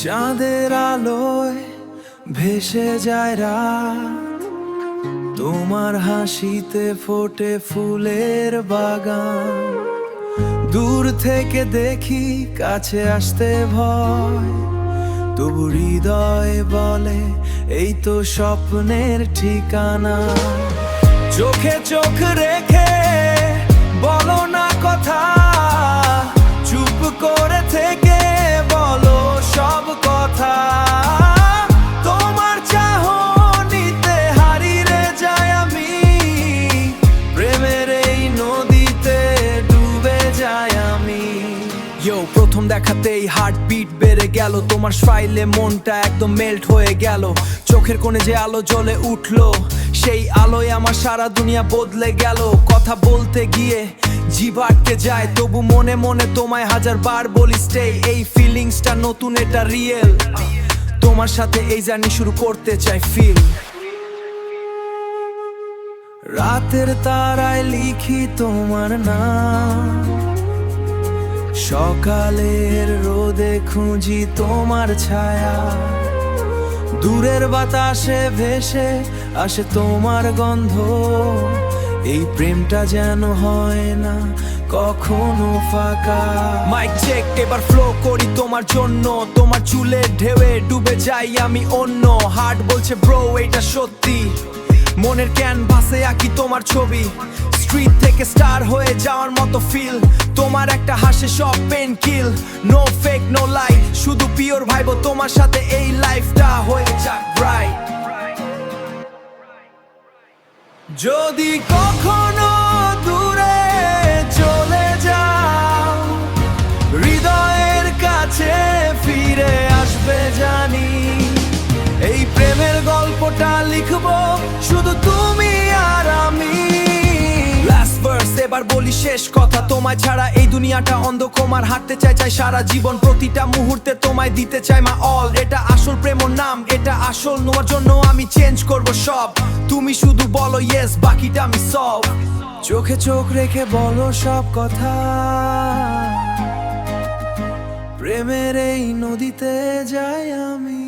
চাঁদের আলোয় ভেসে যায় রাত, তোমার হাসিতে ফোটে ফুলের বাগান। দূর থেকে দেখি কাছে আসতে ভয়, তবু হৃদয় বলে এই তো স্বপ্নের ঠিকানা। চোখে চোখ রেখে বলো না কথা, চুপ করে থেকে বলো সব কথা। তোমার চাহনিতে হারিয়ে যাই আমি, প্রেমের এই নদীতে ডুবে যাই আমি। প্রথম দেখাতেই হার্ট বিট বেড়ে গেল, তোমার স্মাইলে মনটা একদম মেল্ট হয়ে গেল। চোখের কোণে যে আলো জ্বলে উঠলো, সেই আলোয় আমার সারা দুনিয়া বদলে গেল। কথা বলতে গিয়ে জিভ আটকে যায়, তবু মনে মনে তোমায় হাজার বার বলি স্টে। এই ফিলিংসটা নতুন, এটা রিয়েল। তোমার সাথে এই জার্নি শুরু করতে চাই ফিল। রাতের তারায় লিখি তোমার নাম, সকালের রোদে খুঁজি তোমার ছায়া। দূরের বাতাসে ভেসে আসে তোমার গন্ধ, এই প্রেমটা যেন হয় না কখনো ফাঁকা। মাইক চেক, এবার ফ্লো করি তোমার জন্য। তোমার চুলের ঢেউয়ে ডুবে যাই আমি অন্য। হার্ট বলছে ব্রো এটা সত্যি, মনের ক্যানভাসে আঁকি তোমার ছবি। স্ট্রিট থেকে স্টার হয়ে যাওয়ার মতো ফিল, তোমার একটা হাসে সব পেন কিল। নো ফেক নো লাই, শুধু পিওর ভাইবো তোমার সাথে এই লাইফটা হয়ে যাক ব্রাইট। যদি কখনো দূরে চলে যাও, হৃদয়ের কাছে ফিরে আসবে জানি। এই প্রেমের গল্পটা লিখবো শুধু তুমি আর আমি। লাস্ট ভার্স, এবার বলি শেষ কথা। তোমায় ছাড়া এই দুনিয়াটা অন্ধকার, হাঁটতে চাই সারা জীবন। প্রতিটা মুহূর্তে তোমায় দিতে চাই মা অল। এটা আসল প্রেমর নাম, এটা আসল। তোমার জন্য আমি চেঞ্জ করব সব, তুমি শুধু বলো ইয়েস, বাকিটা আমি সব। চোখে চোখ রেখে বলো সব কথা, প্রেমের এই নদীতে যাই আমি।